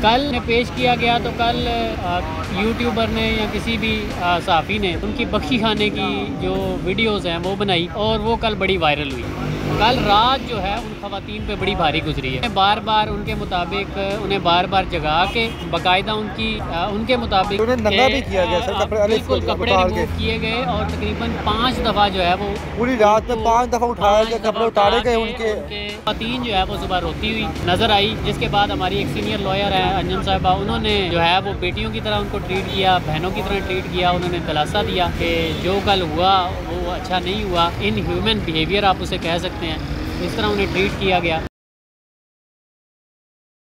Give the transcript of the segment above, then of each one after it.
कल ने पेश किया गया तो कल यूट्यूबर ने या किसी भी सहाफ़ी ने उनकी बख्शी खाने की जो वीडियोस हैं वो बनाई और वो कल बड़ी वायरल हुई। कल रात जो है उन ख़वातीन पे बड़ी भारी गुजरी है। बार बार उनके मुताबिक उन्हें बार बार जगा के बाकायदा उनके मुताबिक उन्हें नंगा भी किया गया सर, बिल्कुल कपड़े रिमूव किए गए और तकरीबन 5 दफ़ा जो है वो पूरी रात में 5 दफ़ा उठाया गया, कपड़े उतारे गए उनके। ख़वातीन जो है वो सुबह रोती हुई नज़र आई, जिसके बाद हमारी एक सीनियर लॉयर है अंजुम साहिबा, उन्होंने जो है वो बेटियों की तरह उनको ट्रीट किया, बहनों की तरह ट्रीट किया। उन्होंने दिलासा दिया कि जो कल हुआ वो अच्छा नहीं हुआ, इन ह्यूमन बिहेवियर आप उसे कह सकते हैं, इस तरह उन्हें ट्रीट किया गया।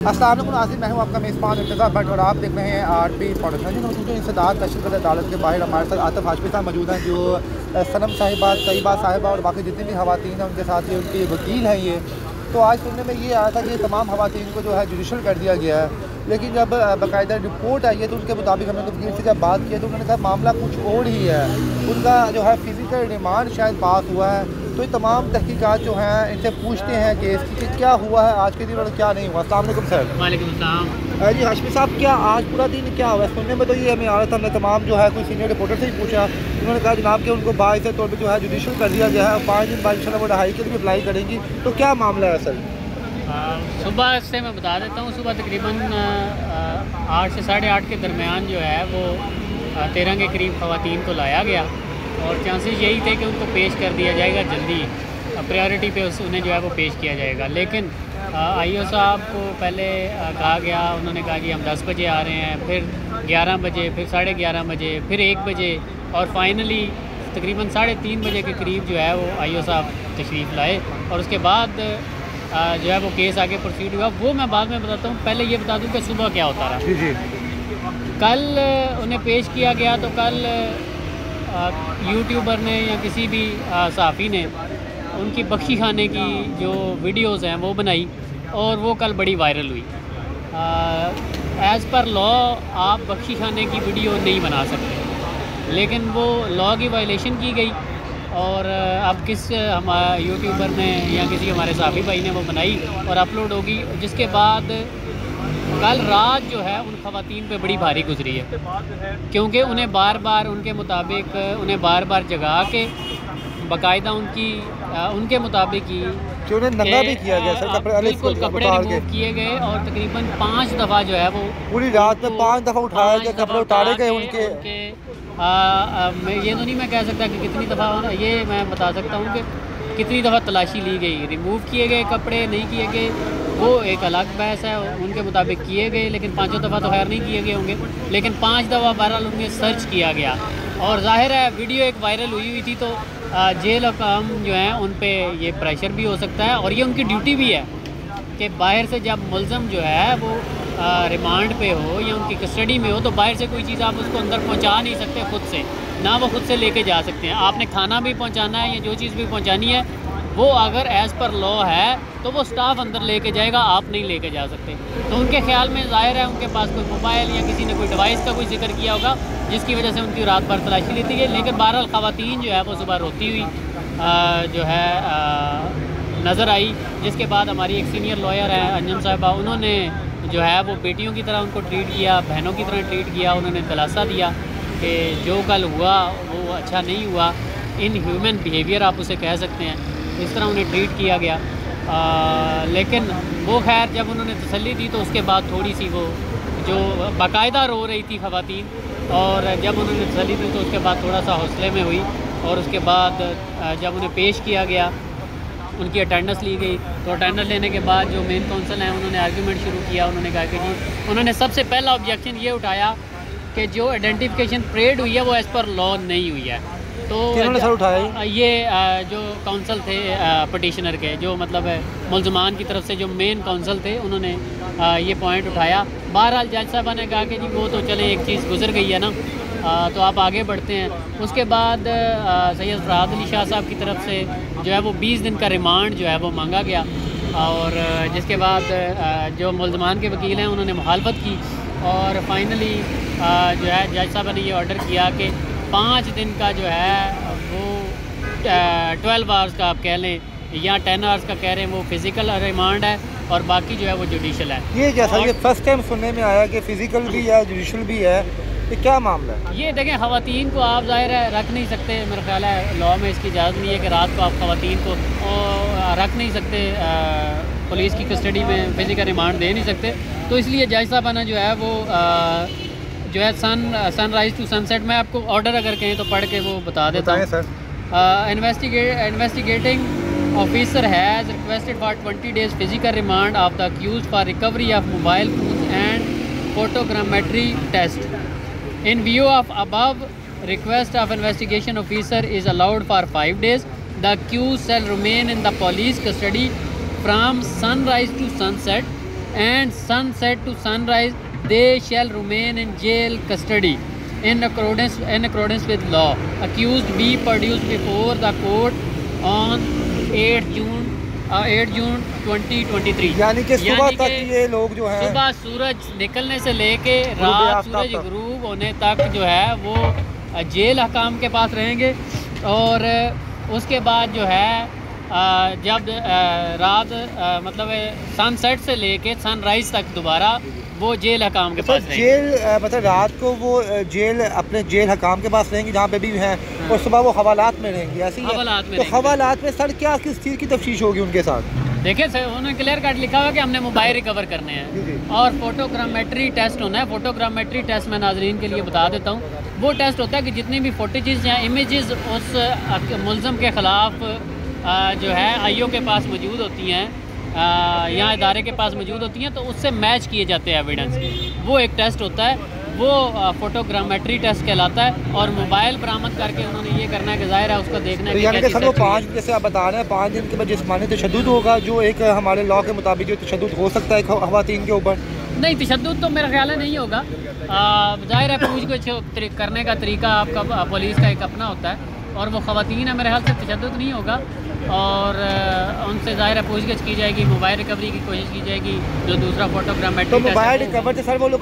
अस्सलाम वालेकुम नाज़रीन, मैं हूं आपका मेज़बान इर्तिज़ा भट्ट और आप देख रहे हैं आरपी प्रोडक्शन। जो इंसदाद तशरीफ़ अदालत के बाहर हमारे साथ आतिफ हाशमी साहब मौजूद हैं, जो सनम साहिबा, तैयबा साहिबा और बाकी जितनी भी ख़वातीन हैं उनके साथ ये उनकी वकील हैं। ये तो आज सुनने में ये आया था कि तमाम ख़वातीन को जो है जुडिशल कर दिया गया है, लेकिन जब बाकायदा रिपोर्ट आई है तो उसके मुताबिक हमने वकील से जब बात की तो उन्होंने कहा मामला कुछ और ही है। उनका जो है फ़िज़िकल रिमांड शायद पास हुआ है। तो ये तमाम तहकीकात जो हैं इनसे पूछते हैं केस की कि क्या हुआ है आज के दिन और क्या नहीं हुआ। अस्सलाम वालेकुम सर। वालेकुम सलाम। जी हाशमी साहब, क्या आज पूरा दिन क्या हुआ? सुनने में तो ये हमें आ रहा था, हमने तमाम जो है कोई सीनियर रिपोर्टर से ही पूछा, उन्होंने कहा जनाब कि उनको बाइस तौर पर जो है जुडिशल कर दिया गया है और 5 दिन बाद इंशाल्लाह वो रिहाई के लिए अप्लाई करेंगी। तो क्या मामला है सर? सुबह से मैं बता देता हूँ, सुबह तकरीबन 8 से 8:30 के दरमियान जो है वो 13 के करीब ख़वातीन को लाया गया और चांसेस यही थे कि उनको पेश कर दिया जाएगा जल्दी, प्रायोरिटी पे उन्हें जो है वो पेश किया जाएगा। लेकिन आईओ साहब को पहले कहा गया, उन्होंने कहा कि हम 10 बजे आ रहे हैं, फिर 11 बजे, फिर 11:30 बजे, फिर 1 बजे और फाइनली तकरीबन 3:30 बजे के करीब जो है वो आईओ साहब तशरीफ़ लाए और उसके बाद जो है वो केस आगे प्रोसीड हुआ। वो मैं बाद में बताता हूँ, पहले ये बता दूँ कि सुबह क्या होता रहा। जी। कल उन्हें पेश किया गया तो कल यूट्यूबर ने या किसी भी सहाफ़ी ने उनकी बख्शी खाने की जो वीडियोस हैं वो बनाई और वो कल बड़ी वायरल हुई। एज़ पर लॉ आप बख्शी खाने की वीडियो नहीं बना सकते, लेकिन वो लॉ की वायलेशन की गई और अब किस हमारे यूट्यूबर ने या किसी हमारे सहाफ़ी भाई ने वो बनाई और अपलोड होगी, जिसके बाद कल रात जो है उन ख़वातीन पे बड़ी भारी गुजरी है, क्योंकि उन्हें बार बार उनके मुताबिक उन्हें बार बार जगा के बाकायदा उनके मुताबिक ही कि उन्हें नंगा भी किया गया सर, बिल्कुल कपड़े रिमूव किए गए और तकरीबन 5 दफ़ा जो है वो पूरी रात में 5 दफ़ा उठाया गया, कपड़े उतारे गए उनके। मैं ये तो नहीं मैं कह सकता कि कितनी दफ़ा होना, ये मैं बता सकता हूँ कि कितनी दफ़ा तलाशी ली गई, रिमूव किए गए कपड़े नहीं किए गए, वो एक अलग बहस है। उनके मुताबिक किए गए, लेकिन 5 दफ़ा तो खैर नहीं किए गए होंगे, लेकिन 5 दफ़ा बहरहाल उनमें सर्च किया गया और ज़ाहिर है वीडियो एक वायरल हुई थी तो जेल हुकाम जो हैं उन पे ये प्रेशर भी हो सकता है और ये उनकी ड्यूटी भी है कि बाहर से जब मुलज़म जो है वो रिमांड पे हो या उनकी कस्टडी में हो तो बाहर से कोई चीज़ आप उसको अंदर पहुंचा नहीं सकते खुद से, ना वो खुद से लेके जा सकते हैं। आपने खाना भी पहुंचाना है या जो चीज़ भी पहुंचानी है वो अगर एज़ पर लॉ है तो वो स्टाफ अंदर लेके जाएगा, आप नहीं लेके जा सकते। तो उनके ख्याल में ज़ाहिर है उनके पास कोई मोबाइल या किसी ने कोई डिवाइस का कोई जिक्र किया होगा जिसकी वजह से उनकी रात भर तलाशी लेती गई। लेकिन बहरहाल ख़वातीन जो है वो सुबह रोती हुई जो है नज़र आई, जिसके बाद हमारी एक सीनियर लॉयर है अंजुम साहिबा, उन्होंने जो है वो बेटियों की तरह उनको ट्रीट किया, बहनों की तरह ट्रीट किया। उन्होंने दिलासा दिया कि जो कल हुआ वो अच्छा नहीं हुआ, इन ह्यूमन बिहेवियर आप उसे कह सकते हैं, इस तरह उन्हें ट्रीट किया गया। लेकिन वो खैर जब उन्होंने तसल्ली दी तो उसके बाद थोड़ी सी वो जो बाकायदा रो रही थी ख़वातीन और जब उन्होंने तसल्ली दी तो उसके बाद थोड़ा सा हौसले में हुई और उसके बाद जब उन्हें पेश किया गया उनकी अटेंडेंस ली गई। तो अटेंडेंस लेने के बाद जो मेन काउंसिल हैं उन्होंने आर्गूमेंट शुरू किया। उन्होंने कहा कि जी, उन्होंने सबसे पहला ऑब्जेक्शन ये उठाया कि जो आइडेंटिफिकेशन परेड हुई है वो एज़ पर लॉ नहीं हुई है। तो सर उठाया ये जो काउंसिल थे पटिशनर के, जो मतलब मुलजमान की तरफ से जो मेन काउंसिल थे, उन्होंने ये पॉइंट उठाया। बहरहाल जज साहबा ने कहा कि जी वो तो चले एक चीज़ गुजर गई है ना, तो आप आगे बढ़ते हैं। उसके बाद सैयद फरहाद अली शाह साहब की तरफ से जो है वो 20 दिन का रिमांड जो है वो मांगा गया और जिसके बाद जो मुलजमान के वकील हैं उन्होंने मुखालफत की और फाइनली जो है जज साहब ने ये ऑर्डर किया कि 5 दिन का जो है वो 12 आवर्स का आप कह लें या 10 आवर्स का कह रहे हैं वो फ़िज़िकल रिमांड है और बाकी जो है वो जुडिशल है। ये जैसा ये फर्स्ट टाइम सुनने में आया कि फ़िज़िकल भी है, जुडिशल भी है, ये क्या मामला है? ये देखें, ख़वातीन को आप ज़ाहिर है रख नहीं सकते, मेरा ख्याल है लॉ में इसकी इजाज़त नहीं है कि रात को आप ख़वातीन को रख नहीं सकते, पुलिस की कस्टडी में फिजिकल रिमांड दे नहीं सकते। तो इसलिए जज साहबाना जो है वो जो है सनराइज़ टू सनसेट, मैं आपको ऑर्डर अगर कहें तो पढ़ के वो बता देता हूँ sir. Investigating officer has requested for 20 days physical remand of the accused for recovery of mobile phone and photogrammetry test. In view of above, request of investigation officer is allowed for 5 days. The accused shall remain in the police custody from sunrise to sunset, and sunset to sunrise they shall remain in jail custody in accordance with law. Accused be produced before the court on 8 June 2023। यानी कि सुबह तक ये लोग जो है सुबह सूरज निकलने से लेके रात सूरज गुरूब होने तक जो है वो जेल हकाम के पास रहेंगे, और उसके बाद जो है जब रात मतलब सनसेट से लेके सनराइज़ तक दोबारा वो जेल हकाम के पास रहेंगे। जेल मतलब रात को वो जेल अपने जेल हकाम के पास रहेंगी जहाँ पे भी हैं, और सुबह वो हवालात में रहेंगी, ऐसी हवालात में। तो हवालात में सर क्या किस चीज़ की तफ्तीश होगी उनके साथ? देखिए सर, उन्होंने क्लियर कट लिखा हुआ कि हमने मोबाइल रिकवर करने हैं और फोटोग्रामेट्री टेस्ट होना है। फोटोग्रामेट्री टेस्ट मैं नाजरीन के लिए बता देता हूँ, वो टेस्ट होता है कि जितनी भी फुटेजेस या इमेजेस उस मुल्ज़म के ख़िलाफ़ जो है आईओ के पास मौजूद होती हैं या इदारे के पास मौजूद होती हैं, तो उससे मैच किए जाते हैं एविडेंस। वो एक टेस्ट होता है, वो फोटोग्रामेट्री टेस्ट कहलाता है। और मोबाइल बरामद करके उन्होंने ये करना है कि ज़ाहिर है उसको देखना है तो यानी कि सर वो 5 जैसे आप बता रहे हैं 5 दिन के बाद जिस्मानी तशद्दुद होगा, जो एक हमारे लॉ के मुताबिक जो तशद्दुद हो सकता है ख़वातीन के ऊपर। नहीं, तशद्दुद तो मेरा ख्याल है नहीं होगा। ज़ाहिर है पूछ करने का तरीका आपका पुलिस का एक अपना होता है, और वो ख़वातीन है, मेरे ख्याल से तशद्दुद नहीं होगा। और उनसे ज़ाहिर है पूछगिछ की जाएगी, मोबाइल रिकवरी की कोशिश की जाएगी, जो दूसरा फोटोग्रामेट्री। तो मोबाइल रिकवर से सर वो लोग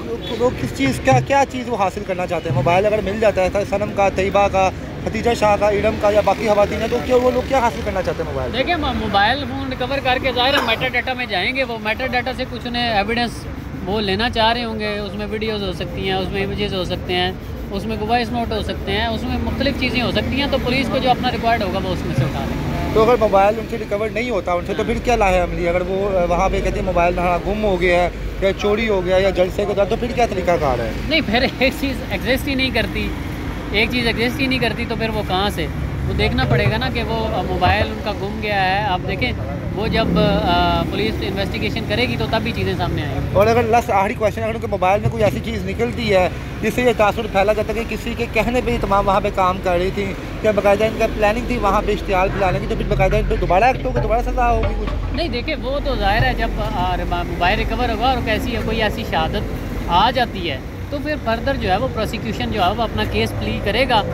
किस चीज़ क्या चीज़ वो हासिल करना चाहते हैं? मोबाइल अगर मिल जाता है सनम का, तैयबा का, खतीजा शाह का, इडम का या बाकी ख़वातीन है, तो क्या वो लोग क्या हासिल करना चाहते हैं मोबाइल? देखिए, मोबाइल फ़ोन रिकवर करके ज़ाहिर है मेटा डाटा में जाएंगे। वो मेटा डाटा से कुछ उन्हें एविडेंस वो लेना चाह रहे होंगे, उसमें वीडियोज़ हो सकती हैं, उसमें इमेजेस हो सकते हैं, उसमें वॉइस नोट हो सकते हैं, उसमें मुख्तलिफ चीज़ें हो सकती हैं। तो पुलिस को जो अपना रिक्वायर्ड होगा वो उसमें से उठा लेंगे। तो अगर मोबाइल उनसे रिकवर नहीं होता उनसे, तो फिर क्या लाहे अमली? अगर वो वहाँ पे कहते हैं मोबाइल गुम हो गया है या चोरी हो गया या जलसे के दौरान, तो फिर क्या तरीका कार है? नहीं, फिर एक चीज़ एग्जिस्ट ही नहीं करती, एक चीज़ एग्जिस्ट ही नहीं करती, तो फिर वो कहाँ से? वो देखना पड़ेगा ना कि वो मोबाइल उनका गुम गया है। आप देखें, वो जब पुलिस इन्वेस्टिगेशन करेगी तो तब भी चीज़ें सामने आएंगी। और अगर लास्ट आखिरी क्वेश्चन, अगर उनके मोबाइल में कोई ऐसी चीज़ निकलती है जिससे ये तासुर फैला जाता है कि किसी के कहने पे ही तमाम वहाँ पे काम कर रही थी, क्या बाकायदा इनका प्लानिंग थी वहाँ पे इश्तिहार फैलाने की, तो फिर बाकायदा इन पर दोबारा एक्ट होगा, दोबारा सज़ा होगी कुछ? नहीं, देखिए वो तो ज़ाहिर है जब मोबाइल रिकवर होगा और कैसी कोई ऐसी शहादत आ जाती है, तो फिर फर्दर जो है वो प्रोसिक्यूशन जो है वो अपना केस प्ली करेगा,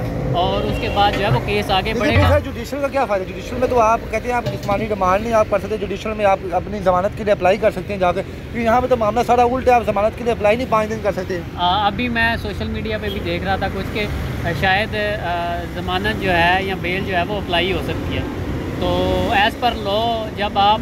और उसके बाद जो है वो केस आगे बढ़ेगा। सर जुडिशल का क्या फ़ायदा? जुडिशल में तो आप कहते हैं आप जिस्मानी डिमांड नहीं आप कर सकते, जुडिशल में आप अपनी ज़मानत के लिए अप्लाई कर सकते हैं जाकर, फिर यहाँ पे तो मामला सारा उल्टा है, आप ज़मानत के लिए अप्लाई नहीं 5 दिन कर सकते। अभी मैं सोशल मीडिया पे भी देख रहा था कुछ के शायद ज़मानत जो है या बेल जो है वो अप्लाई हो सकती है। तो एज़ पर लॉ जब आप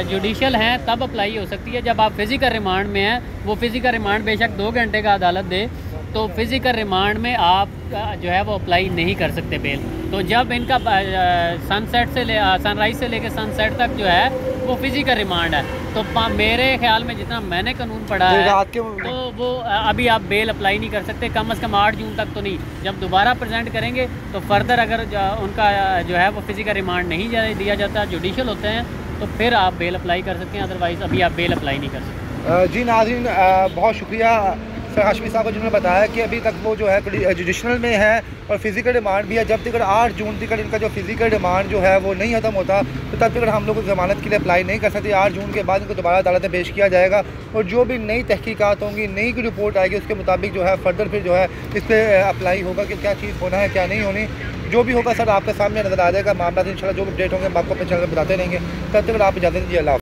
जुडिशल हैं तब अप्लाई हो सकती है। जब आप फिज़िकल रिमांड में हैं, वो फिज़िकल रिमांड बेशक 2 घंटे का अदालत दे, तो फिज़िकल रिमांड में आप जो है वो अप्लाई नहीं कर सकते बेल। तो जब इनका सनसेट से सनराइज़ से लेकर सनसेट तक जो है वो फिज़िकल रिमांड है, तो मेरे ख्याल में जितना मैंने कानून पढ़ा है तो वो अभी आप बेल अप्लाई नहीं कर सकते, कम से कम 8 जून तक तो नहीं। जब दोबारा प्रेजेंट करेंगे तो फर्दर अगर उनका जो है वो फिज़िकल रिमांड नहीं दिया जाता, जुडिशल होते हैं, तो फिर आप बेल अप्लाई कर सकते हैं, अदरवाइज़ अभी आप बेल अप्लाई नहीं कर सकते। जी नाज़रीन, बहुत शुक्रिया सर हाशमी साहब को जिन्होंने बताया कि अभी तक वो जो है जुडिशनल में है और फिज़िकल रिमांड भी है। जब तक 8 जून तक इनका जो फिज़िकल रिमांड जो है वो नहीं ख़त्म होता, तो तब तक हम लोग ज़मानत के लिए अप्लाई नहीं कर सकते। 8 जून के बाद इनको दोबारा अदालत में पेश किया जाएगा, और जो भी नई तहकीकात होंगी, नई की रिपोर्ट आएगी, उसके मुताबिक जो है फर्दर फिर जो है इस पर अप्लाई होगा कि क्या चीज़ होना है क्या नहीं होनी। जो भी होगा सर आपके सामने नज़र आ जाएगा मामला। इंशाल्लाह जो अपडेट होंगे हम आपको अपने चैनल पर बताते रहेंगे। तब तक आप इजाज़त दीजिए। अल्लाह।